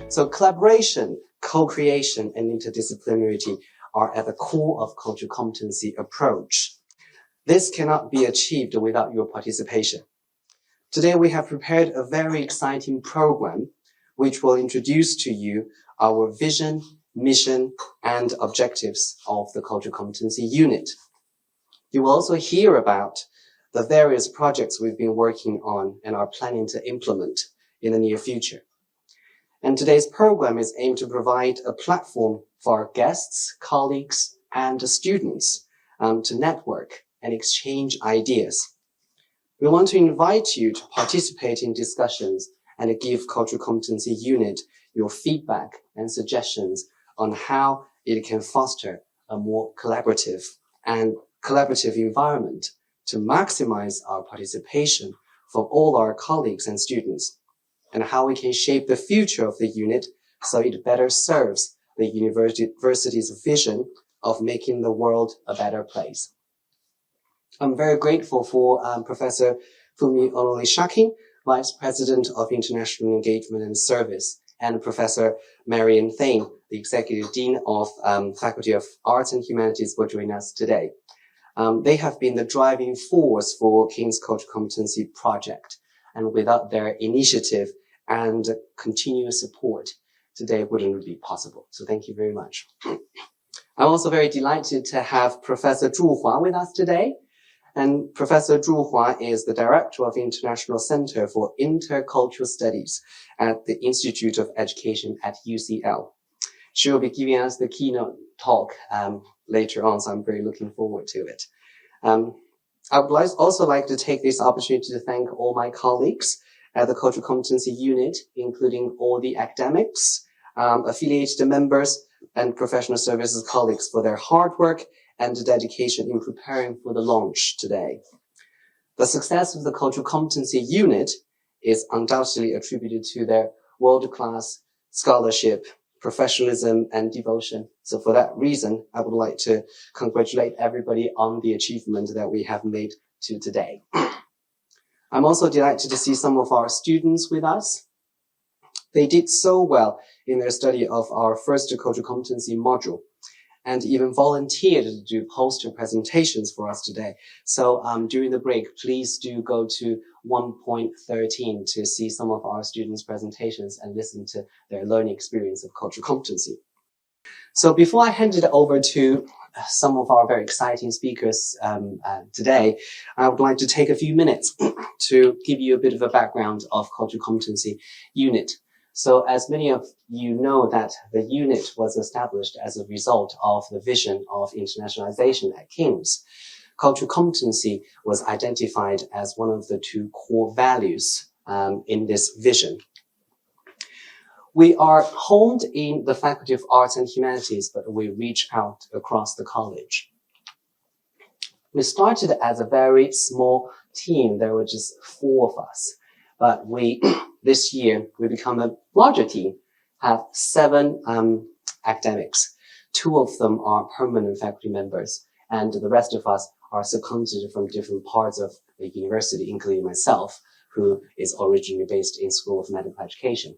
So collaboration, co-creation, and interdisciplinarity are at the core of cultural competency approach. This cannot be achieved without your participation. Today, we have prepared a very exciting program which will introduce to you our vision, mission, and objectives of the Cultural Competency Unit. You will also hear about the various projects we've been working on and are planning to implement in the near future. And today's program is aimed to provide a platform for our guests, colleagues, and students to network and exchange ideas. We want to invite you to participate in discussions and give Cultural Competency Unit your feedback and suggestions on how it can foster a more collaborative environment to maximize our participation from all our colleagues and students, and how we can shape the future of the unit so it better serves the university's vision of making the world a better place. I'm very grateful for Professor Fumi Ololishakin, Vice President of International Engagement and Service, and Professor Marian Thane, the Executive Dean of Faculty of Arts and Humanities, for joining us today. They have been the driving force for King's Cultural Competency Project, and without their initiative and continuous support, today wouldn't be possible. So thank you very much. I'm also very delighted to have Professor Zhu Hua with us today. And Professor Zhu Hua is the Director of International Center for Intercultural Studies at the Institute of Education at UCL. She will be giving us the keynote talk later on, so I'm very looking forward to it. I would also like to take this opportunity to thank all my colleagues at the Cultural Competency Unit, including all the academics, affiliated members, and professional services colleagues for their hard work and dedication in preparing for the launch today. The success of the Cultural Competency Unit is undoubtedly attributed to their world-class scholarship, professionalism, and devotion. So for that reason, I would like to congratulate everybody on the achievement that we have made to today. I'm also delighted to see some of our students with us. They did so well in their study of our first cultural competency module, and even volunteered to do poster presentations for us today. So during the break, please do go to 1.13 to see some of our students' presentations and listen to their learning experience of cultural competency. So before I hand it over to some of our very exciting speakers today, I would like to take a few minutes to give you a bit of a background of Cultural Competency Unit. So as many of you know, that the unit was established as a result of the vision of internationalization at King's. Cultural competency was identified as one of the two core values in this vision. We are homed in the Faculty of Arts and Humanities, but we reach out across the college. We started as a very small team. There were just 4 of us, but this year, we become a larger team, have 7 academics. 2 of them are permanent faculty members, and the rest of us are seconded from different parts of the university, including myself, who is originally based in School of Medical Education.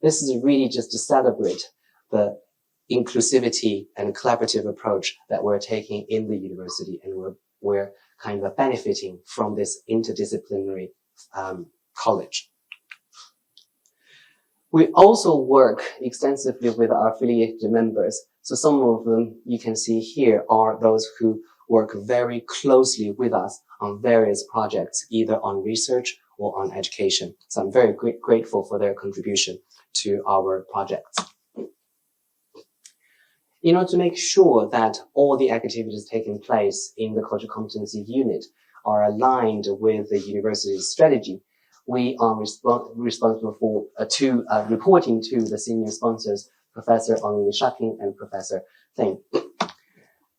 This is really just to celebrate the inclusivity and collaborative approach that we're taking in the university, and we're kind of benefiting from this interdisciplinary college. We also work extensively with our affiliated members. So some of them you can see here are those who work very closely with us on various projects, either on research or on education. So I'm very grateful for their contribution to our projects. In order to make sure that all the activities taking place in the Cultural Competency Unit are aligned with the university's strategy, we are responsible for reporting to the senior sponsors, Professor Ololishakin and Professor Thane.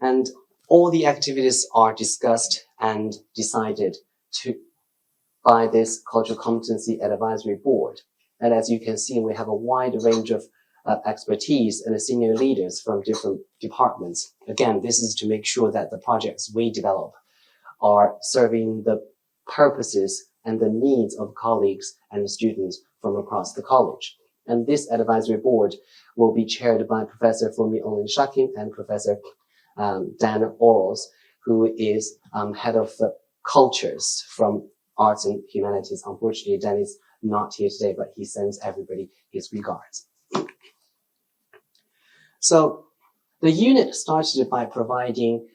And all the activities are discussed and decided by this Cultural Competency Advisory Board. And as you can see, we have a wide range of expertise and senior leaders from different departments. Again, this is to make sure that the projects we develop are serving the purposes and the needs of colleagues and students from across the college. And this advisory board will be chaired by Professor Fumi Onlinshakin and Professor Dan Orals, who is head of cultures from arts and humanities. Unfortunately, Dan is not here today, but he sends everybody his regards. So the unit started by providing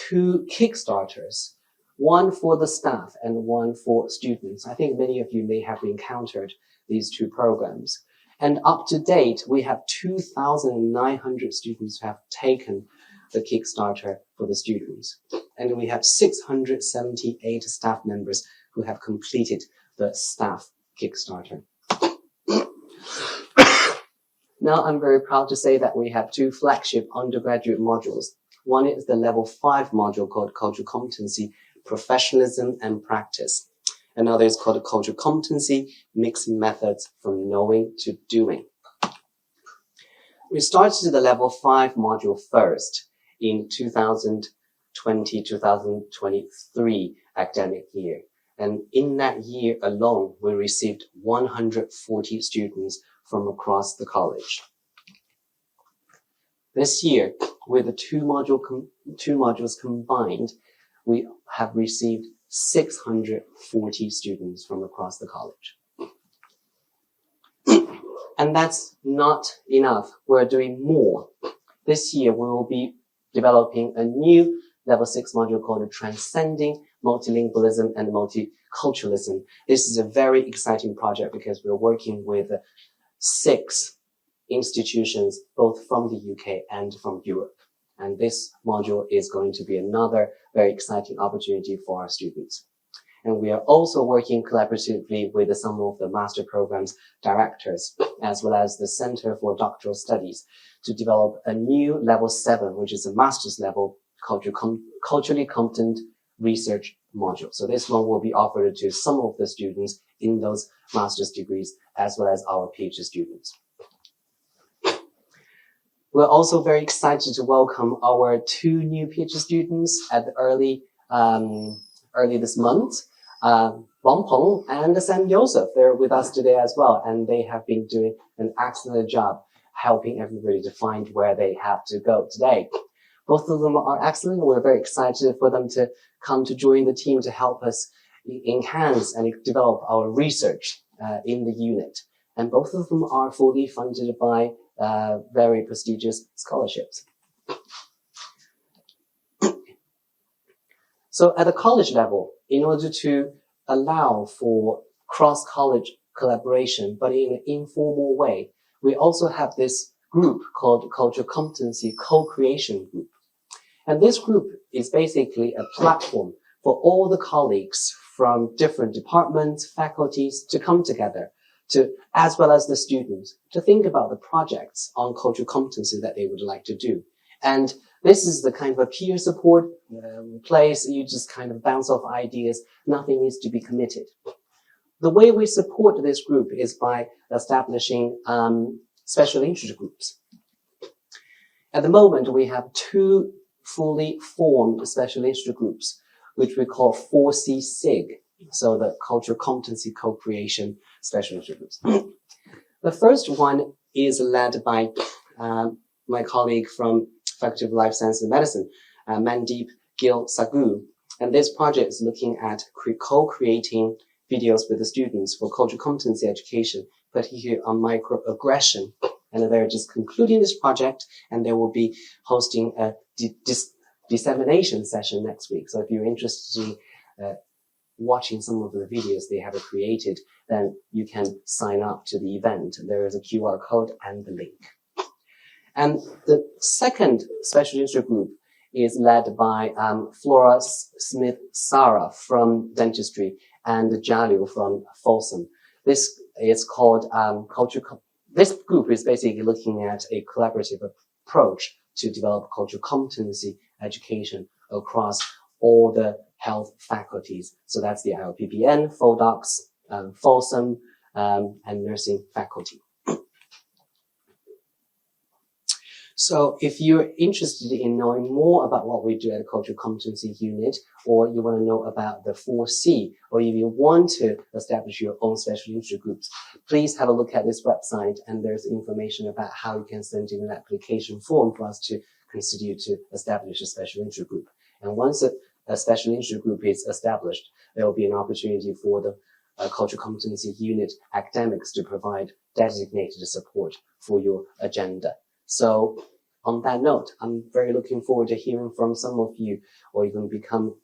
2 Kickstarters, one for the staff and one for students. I think many of you may have encountered these 2 programs. And up to date, we have 2,900 students who have taken the Kickstarter for the students. And we have 678 staff members who have completed the staff Kickstarter. Now, I'm very proud to say that we have 2 flagship undergraduate modules. One is the level 5 module called Cultural Competency, Professionalism and Practice. Another is called Cultural Competency, Mixing Methods from Knowing to Doing. We started the level 5 module first in 2020-2023 academic year. And in that year alone, we received 140 students from across the college. This year, with the 2 modules combined, we have received 640 students from across the college. And that's not enough. We're doing more. This year, we will be developing a new level 6 module called Transcending Multilingualism and Multiculturalism. This is a very exciting project because we're working with 6 institutions, both from the UK and from Europe. And this module is going to be another very exciting opportunity for our students. And we are also working collaboratively with some of the master programs directors, as well as the Center for Doctoral Studies, to develop a new level 7, which is a master's level culturally competent research module. So this one will be offered to some of the students in those master's degrees, as well as our PhD students. We're also very excited to welcome our 2 new PhD students at the early this month. Wang Peng and Sam Joseph, they're with us today as well, and they have been doing an excellent job helping everybody to find where they have to go today. Both of them are excellent. We're very excited for them to come to join the team to help us enhance and develop our research in the unit. And both of them are fully funded by very prestigious scholarships. So at the college level, in order to allow for cross-college collaboration, but in an informal way, we also have this group called Cultural Competency Co-Creation Group. And this group is basically a platform for all the colleagues from different departments, faculties to come together to, as well as the students, to think about the projects on cultural competency that they would like to do. And this is the kind of a peer support place. You just kind of bounce off ideas. Nothing needs to be committed. The way we support this group is by establishing special interest groups. At the moment, we have 2 fully formed special interest groups, which we call 4C SIG. So the Cultural Competency Co-Creation Special Interest Groups. The first one is led by my colleague from Faculty of Life Science and Medicine, Mandeep Gil Sagu. And this project is looking at co-creating videos with the students for cultural competency education, particularly on microaggression. And they're just concluding this project, and they will be hosting a dissemination session next week. So if you're interested in watching some of the videos they have created, then you can sign up to the event. There is a QR code and the link. And the second special interest group is led by Flora Smith-Sara from dentistry and Jalil from Folsom. This is called this group is basically looking at a collaborative approach to develop cultural competency education across all the health faculties. So that's the ILPPN, FODOCS, Folsom, and nursing faculty. So if you're interested in knowing more about what we do at the Cultural Competency Unit, or you want to know about the 4C, or if you want to establish your own special interest groups, please have a look at this website, and there's information about how you can send in an application form for us to consider you to establish a special interest group. And once a special interest group is established, there will be an opportunity for the Cultural Competency Unit academics to provide designated support for your agenda. So on that note, I'm very looking forward to hearing from some of you, or you can become,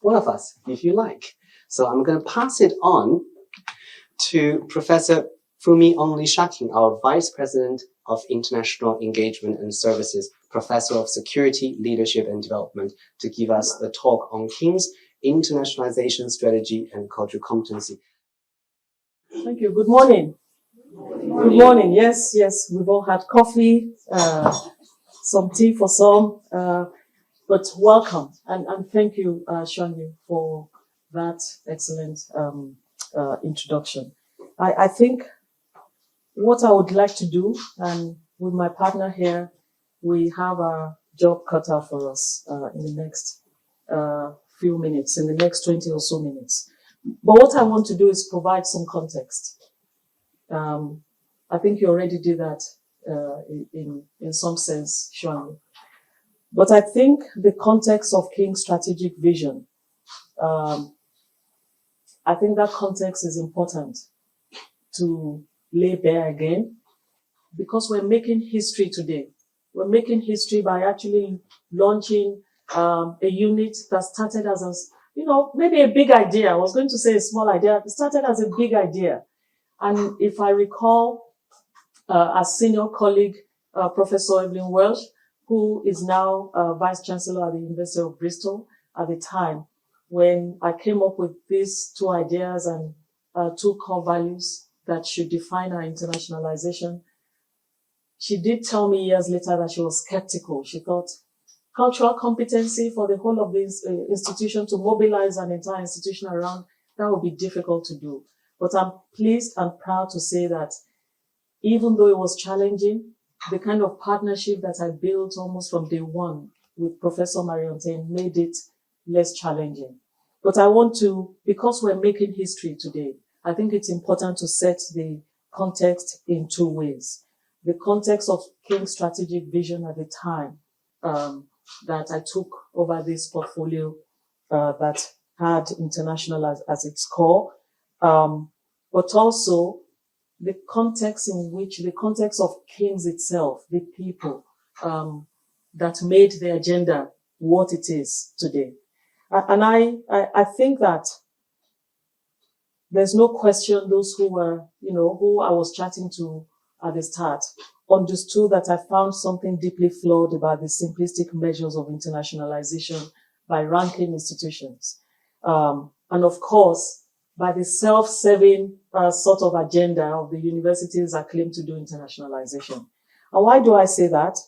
one of us if you like. So I'm going to pass it on to Professor Fumi Only-Shakin, our Vice President of International Engagement and Services, Professor of Security, Leadership and Development, to give us the talk on King's internationalization strategy and cultural competency. Thank you. Good morning. Good morning. Yes, we've all had coffee, some tea for some, but welcome. And thank you, Shani, for that excellent introduction. I think what I would like to do, and with my partner here, we have a job cut out for us in the next few minutes, in the next 20 or so minutes. But what I want to do is provide some context. I think you already did that in some sense, Shani. But I think the context of King's strategic vision, I think that context is important to lay bare again, because we're making history today. We're making history by actually launching a unit that started as maybe a big idea. I was going to say a small idea. It started as a big idea. And if I recall, our senior colleague, Professor Evelyn Welsh, who is now Vice Chancellor at the University of Bristol, at the time when I came up with these two ideas and two core values that should define our internationalization, she did tell me years later that she was skeptical. She thought cultural competency for the whole of this institution, to mobilize an entire institution around, that would be difficult to do. But I'm pleased and proud to say that even though it was challenging, the kind of partnership that I built almost from day one with Professor Mariontain made it less challenging. But I want to, because we're making history today, I think it's important to set the context in two ways. The context of King's strategic vision at the time that I took over this portfolio that had international as its core, but also the context of King's itself, the people that made the agenda what it is today. And I think that there's no question those who were, who I was chatting to at the start understood that I found something deeply flawed about the simplistic measures of internationalization by ranking institutions. And of course, by the self-serving sort of agenda of the universities that claim to do internationalization. And why do I say that?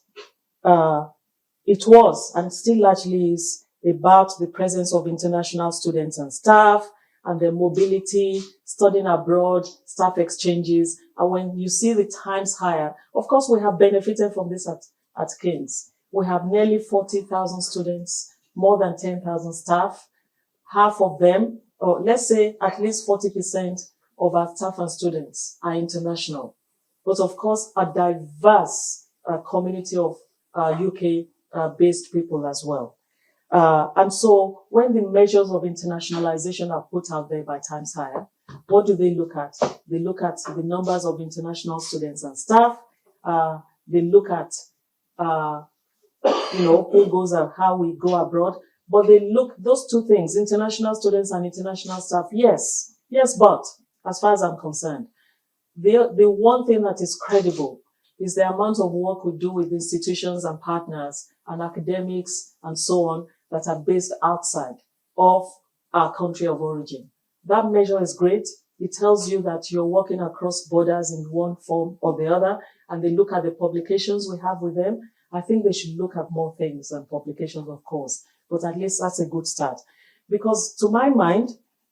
It was, and still largely is, about the presence of international students and staff, and their mobility, studying abroad, staff exchanges. And when you see the times higher, of course, we have benefited from this at King's. We have nearly 40,000 students, more than 10,000 staff. Half of them, or let's say at least 40% of our staff and students are international. But of course, a diverse community of UK-based people as well. And so when the measures of internationalization are put out there by Times Higher, what do they look at? They look at the numbers of international students and staff. They look at, who goes and how we go abroad. But they look, those two things, international students and international staff, yes, but as far as I'm concerned, the one thing that is credible is the amount of work we do with institutions and partners and academics and so on that are based outside of our country of origin. That measure is great. It tells you that you're working across borders in one form or the other, and they look at the publications we have with them. I think they should look at more things than publications, of course, but at least that's a good start. Because to my mind,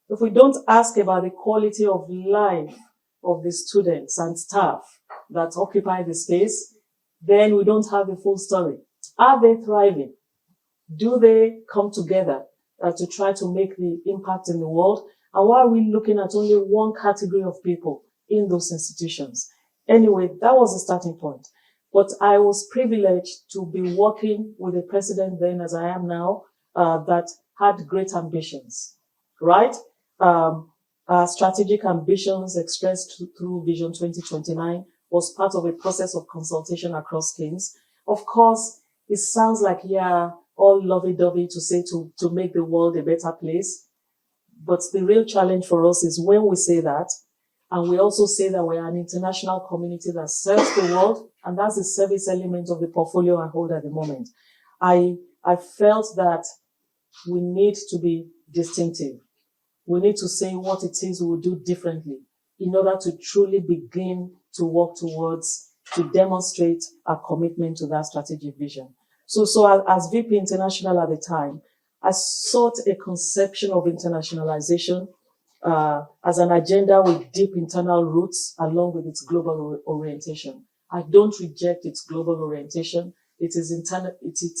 if we don't ask about the quality of life of the students and staff that occupy the space, then we don't have the full story. Are they thriving? Do they come together to try to make the impact in the world? And why are we looking at only one category of people in those institutions? Anyway, that was the starting point. But I was privileged to be working with a president then, as I am now, that had great ambitions, right? Strategic ambitions expressed through Vision 2029 was part of a process of consultation across Kings. Of course, it sounds like, yeah, all lovey-dovey to say to make the world a better place. But the real challenge for us is when we say that, and we also say that we're an international community that serves the world, and that's the service element of the portfolio I hold at the moment. I felt that we need to be distinctive. We need to say what it is we will do differently in order to truly begin to work towards, to demonstrate our commitment to that strategic vision. So as VP International at the time, I sought a conception of internationalization as an agenda with deep internal roots along with its global orientation. I don't reject its global orientation. It's its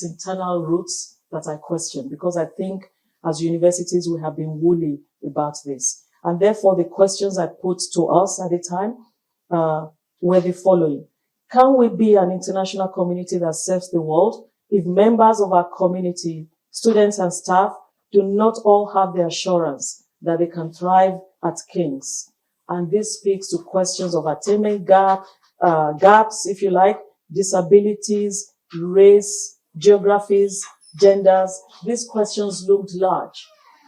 internal roots that I question, because I think as universities we have been woolly about this. And therefore the questions I put to us at the time were the following. Can we be an international community that serves the world if members of our community, students and staff, do not all have the assurance that they can thrive at King's? And this speaks to questions of attainment gaps, if you like, disabilities, race, geographies, genders. These questions loomed large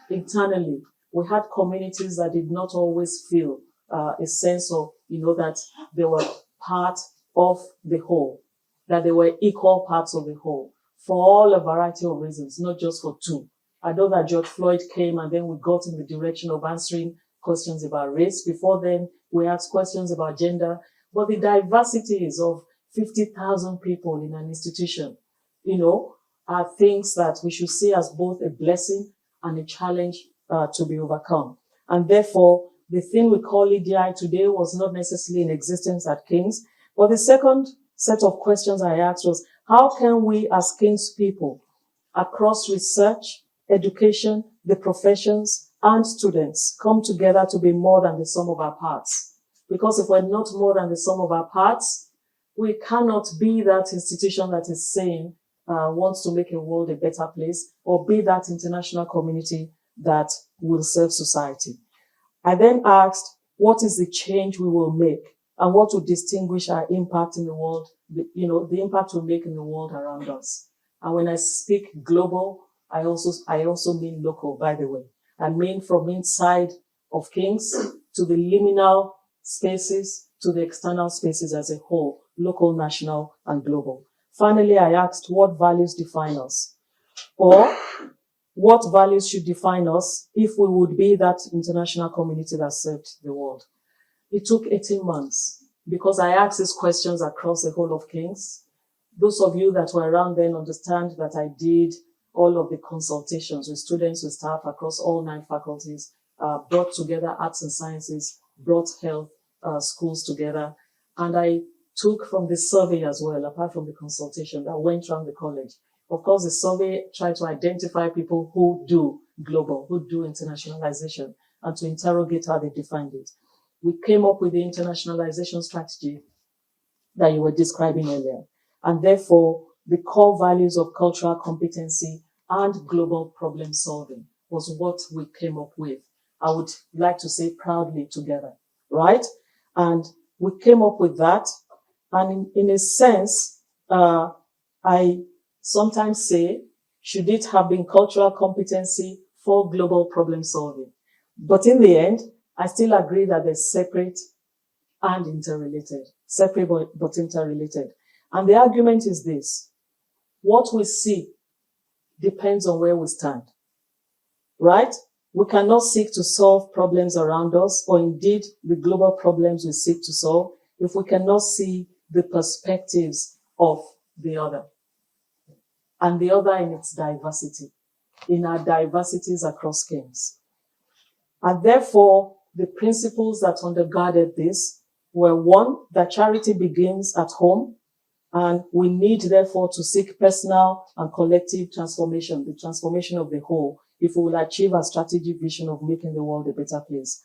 internally. We had communities that did not always feel a sense of, that they were part of the whole, that they were equal parts of the whole, for all a variety of reasons, not just for two. I know that George Floyd came and then we got in the direction of answering questions about race. Before then, we asked questions about gender, but the diversities of 50,000 people in an institution, are things that we should see as both a blessing and a challenge to be overcome. And therefore, the thing we call EDI today was not necessarily in existence at King's. But the second set of questions I asked was, how can we as King's people across research, education, the professions, and students come together to be more than the sum of our parts? Because if we're not more than the sum of our parts, we cannot be that institution that is saying wants to make a world a better place, or be that international community that will serve society. I then asked, what is the change we will make, and what will distinguish our impact in the world, the impact we make in the world around us? And when I speak global, I also mean local, by the way. I mean from inside of King's to the liminal spaces to the external spaces as a whole, local, national, and global. Finally, I asked what values define us, or what values should define us if we would be that international community that served the world. It took 18 months because I asked these questions across the whole of King's. Those of you that were around then understand that I did all of the consultations with students, with staff across all 9 faculties, brought together arts and sciences, brought health schools together. And I took from the survey as well, apart from the consultation that went around the college. Of course, the survey tried to identify people who do global, who do internationalization, and to interrogate how they defined it. We came up with the internationalization strategy that you were describing earlier. And therefore, the core values of cultural competency and global problem solving was what we came up with. I would like to say proudly together, right? And we came up with that. And in a sense, I sometimes say, should it have been cultural competency for global problem solving? But in the end, I still agree that they're separate and interrelated. Separate but interrelated. And the argument is this: what we see depends on where we stand, right? We cannot seek to solve problems around us, or indeed the global problems we seek to solve, if we cannot see the perspectives of the other, and the other in its diversity, in our diversities across Kings. And therefore, the principles that undergirded this were, one, that charity begins at home, And we need, therefore, to seek personal and collective transformation, the transformation of the whole, if we will achieve our strategic vision of making the world a better place.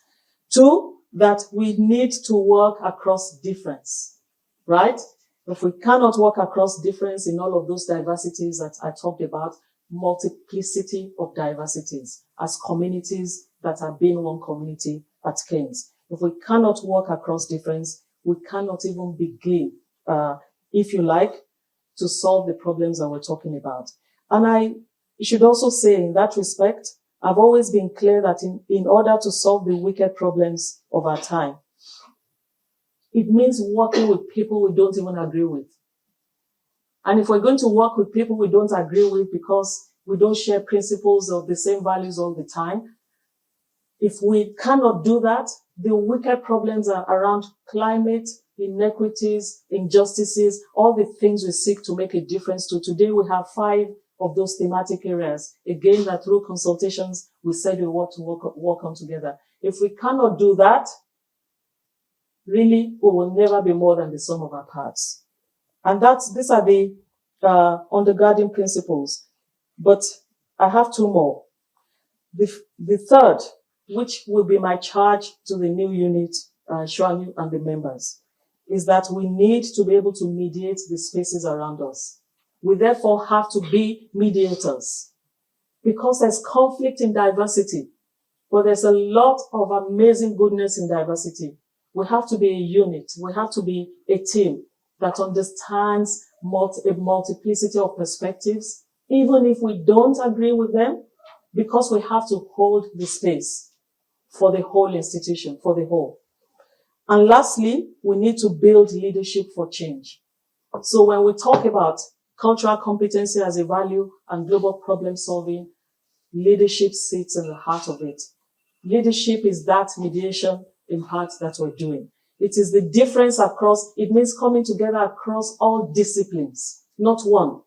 2, that we need to work across difference, right? If we cannot work across difference in all of those diversities that I talked about, multiplicity of diversities as communities that are being one community at King's. If we cannot work across difference, we cannot even begin, if you like, to solve the problems that we're talking about. And I should also say in that respect, I've always been clear that in order to solve the wicked problems of our time, it means working with people we don't even agree with. And if we're going to work with people we don't agree with because we don't share principles of the same values all the time, if we cannot do that, the wicked problems are around climate, inequities, injustices, all the things we seek to make a difference to. Today we have 5 of those thematic areas. Again, that through consultations, we said we want to work on together. If we cannot do that, really, we will never be more than the sum of our parts. And these are the undergirding principles. But I have 2 more. The third, which will be my charge to the new unit, Shuanyu and the members, is that we need to be able to mediate the spaces around us. We therefore have to be mediators because there's conflict in diversity, but there's a lot of amazing goodness in diversity. We have to be a unit. We have to be a team that understands a multiplicity of perspectives, even if we don't agree with them, because we have to hold the space for the whole institution, for the whole. And lastly, we need to build leadership for change. So when we talk about cultural competency as a value and global problem solving, leadership sits in the heart of it. Leadership is that mediation in part that we're doing. It is the difference it means coming together across all disciplines, not one.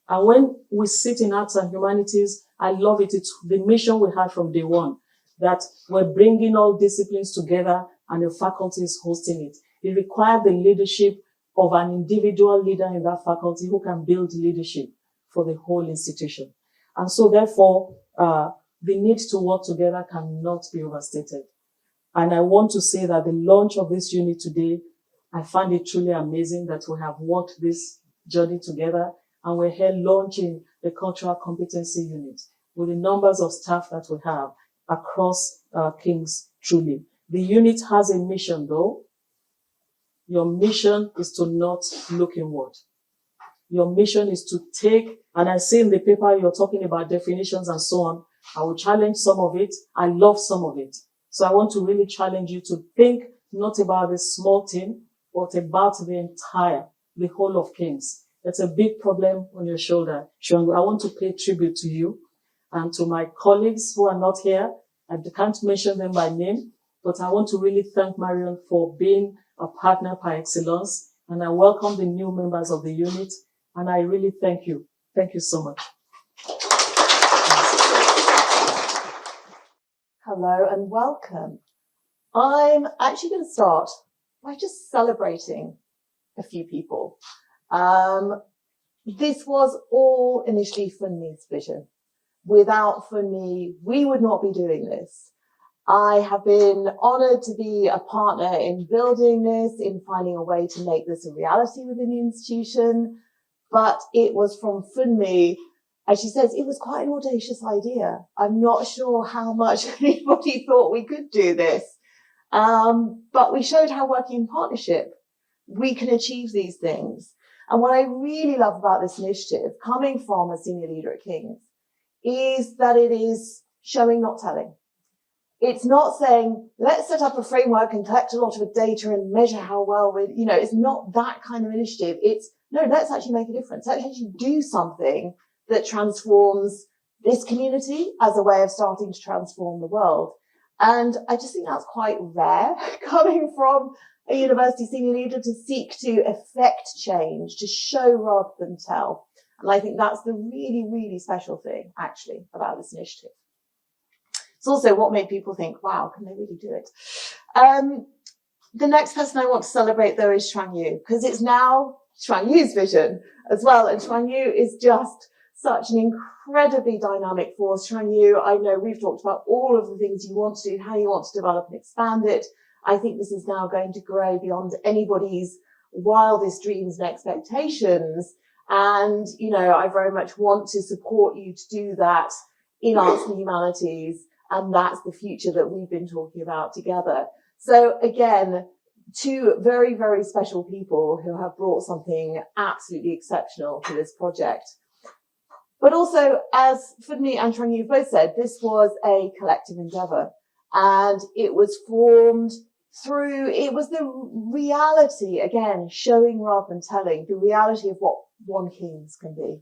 And when we sit in arts and humanities, I love it. It's the mission we had from day one, that we're bringing all disciplines together and the faculty is hosting it. It required the leadership of an individual leader in that faculty who can build leadership for the whole institution. And so therefore, the need to work together cannot be overstated. And I want to say that the launch of this unit today, I find it truly amazing that we have worked this journey together and we're here launching the Cultural Competency Unit with the numbers of staff that we have across King's truly. The unit has a mission though. Your mission is to not look inward. Your mission is to take, and I see in the paper you're talking about definitions and so on. I will challenge some of it. I love some of it. So I want to really challenge you to think not about this small team, but about the whole of King's. It's a big problem on your shoulder. I want to pay tribute to you and to my colleagues who are not here. I can't mention them by name, but I want to really thank Marion for being a partner par excellence. And I welcome the new members of the unit. And I really thank you. Thank you so much. Hello and welcome. I'm actually going to start by just celebrating a few people. This was all initially Funmi's vision. Without Funmi, we would not be doing this. I have been honoured to be a partner in building this, in finding a way to make this a reality within the institution. But it was from Funmi, as she says, it was quite an audacious idea. I'm not sure how much anybody thought we could do this. But we showed how working in partnership, we can achieve these things. And what I really love about this initiative, coming from a senior leader at King's, is that it is showing, not telling. It's not saying, let's set up a framework and collect a lot of data and measure how well it's not that kind of initiative. It's, no, let's actually make a difference. Let's actually do something that transforms this community as a way of starting to transform the world. And I just think that's quite rare coming from a university senior leader to seek to effect change, to show rather than tell. And I think that's the really, really special thing actually about this initiative. It's also what made people think, wow, can they really do it? The next person I want to celebrate though is Shuanyu, because it's now Chuang Yu's vision as well. And Chuang Yu is just such an incredibly dynamic force. Chuang Yu, I know we've talked about all of the things you want to do, how you want to develop and expand it. I think this is now going to grow beyond anybody's wildest dreams and expectations. And, you know, I very much want to support you to do that in arts and humanities. And that's the future that we've been talking about together. So again, two very, very special people who have brought something absolutely exceptional to this project. But also, as Fudni and Chuang Yu both said, this was a collective endeavor, and it was formed through, it was the reality, again, showing rather than telling, the reality of what One King's can be.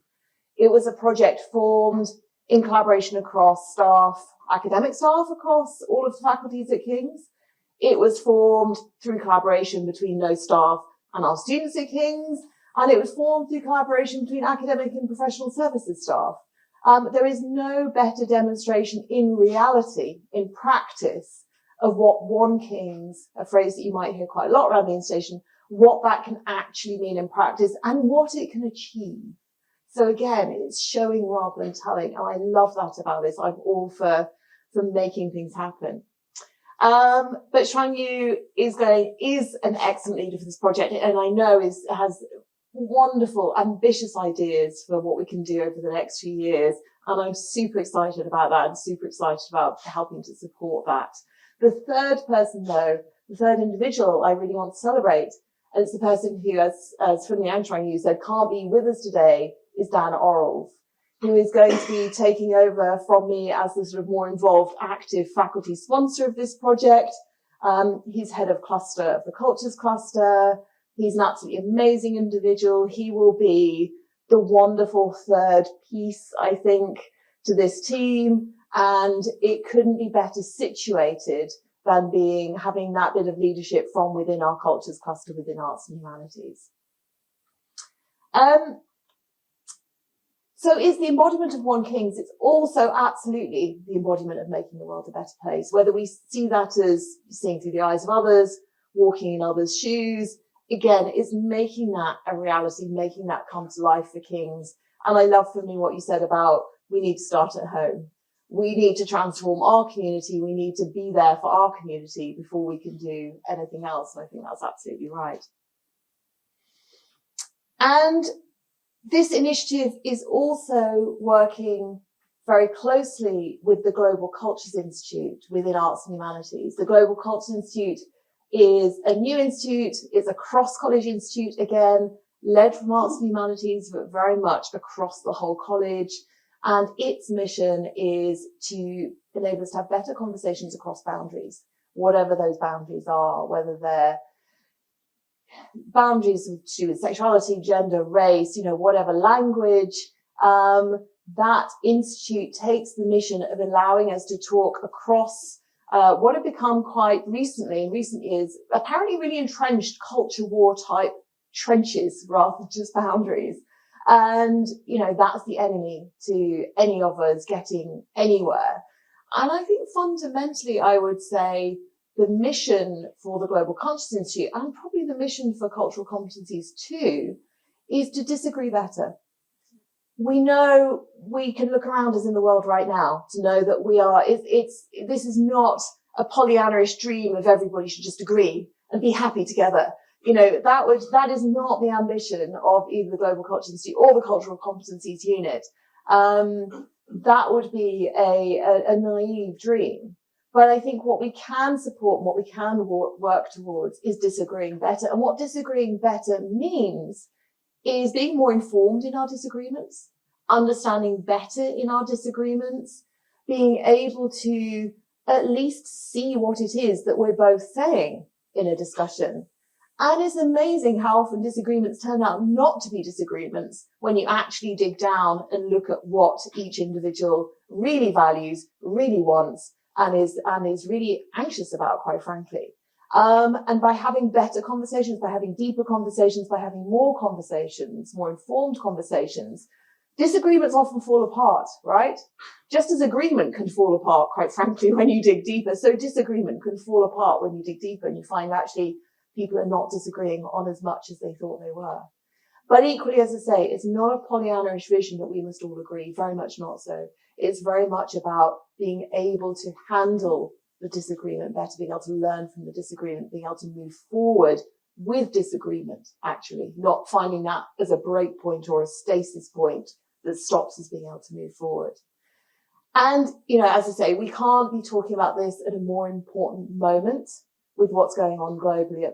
It was a project formed in collaboration across staff, academic staff across all of the faculties at King's. It was formed through collaboration between those staff and our students at King's. And it was formed through collaboration between academic and professional services staff. There is no better demonstration in reality, in practice, of what One King's, a phrase that you might hear quite a lot around the institution, what that can actually mean in practice and what it can achieve. So again, it's showing rather than telling. And I love that about this. I'm all for making things happen. But Chuang Yu is an excellent leader for this project, and I know has wonderful, ambitious ideas for what we can do over the next few years. And I'm super excited about that and super excited about helping to support that. The third person, though, the third individual I really want to celebrate, and it's the person who, as Fudni and Chuang Yu said, can't be with us today, is Dan Orrells, who is going to be taking over from me as the sort of more involved, active faculty sponsor of this project. He's head of cluster of the Cultures Cluster. He's an absolutely amazing individual. He will be the wonderful third piece, I think, to this team. And it couldn't be better situated than having that bit of leadership from within our Cultures Cluster within Arts and Humanities. So is the embodiment of One King's, it's also absolutely the embodiment of making the world a better place. Whether we see that as seeing through the eyes of others, walking in others' shoes, again, it's making that a reality, making that come to life for King's. And I love, for me, what you said about we need to start at home. We need to transform our community. We need to be there for our community before we can do anything else. And I think that's absolutely right. And this initiative is also working very closely with the Global Cultures Institute within Arts and Humanities. The Global Cultures Institute is a new institute. It's a cross-college institute, again, led from Arts and Humanities, but very much across the whole college. And its mission is to enable us to have better conversations across boundaries, whatever those boundaries are, whether they're boundaries to do with sexuality, gender, race, whatever language. That institute takes the mission of allowing us to talk across what have become quite recently, in recent years, apparently really entrenched culture war type trenches rather than just boundaries. And, that's the enemy to any of us getting anywhere. And I think fundamentally, I would say the mission for the Global Cultures Institute, and probably the mission for cultural competencies too, is to disagree better. We know we can look around us in the world right now to know that this is not a Pollyannish dream of everybody should just agree and be happy together. That is not the ambition of either the Global Cultures Institute or the Cultural Competencies Unit. That would be a naive dream. But I think what we can support and what we can work towards is disagreeing better. And what disagreeing better means is being more informed in our disagreements, understanding better in our disagreements, being able to at least see what it is that we're both saying in a discussion. And it's amazing how often disagreements turn out not to be disagreements when you actually dig down and look at what each individual really values, really wants, and is really anxious about, quite frankly. And by having better conversations, by having deeper conversations, by having more conversations, more informed conversations, disagreements often fall apart, right? Just as agreement can fall apart, quite frankly, when you dig deeper. So disagreement can fall apart when you dig deeper and you find actually people are not disagreeing on as much as they thought they were. But equally, as I say, it's not a Pollyanna-ish vision that we must all agree, very much not so. It's very much about being able to handle the disagreement better, being able to learn from the disagreement, being able to move forward with disagreement, actually, not finding that as a break point or a stasis point that stops us being able to move forward. And, you know, as I say, we can't be talking about this at a more important moment with what's going on globally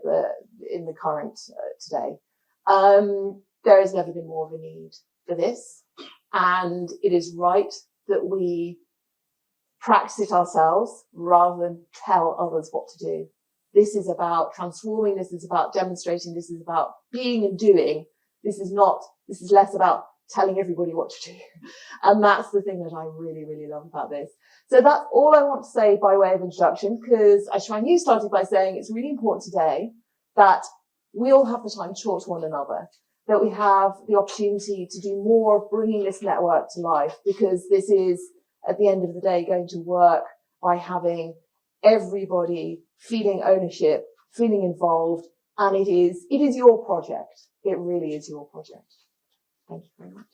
in the current today. There has never been more of a need for this. And it is right that we practice it ourselves rather than tell others what to do. This is about transforming. This is about demonstrating. This is about being and doing. This is less about telling everybody what to do. And that's the thing that I really, really love about this. So that's all I want to say by way of introduction, because I try and you started by saying it's really important today that we all have the time to talk to one another, that we have the opportunity to do more of bringing this network to life, because this is, at the end of the day, going to work by having everybody feeling ownership, feeling involved, and it is your project. It really is your project. Thank you very much.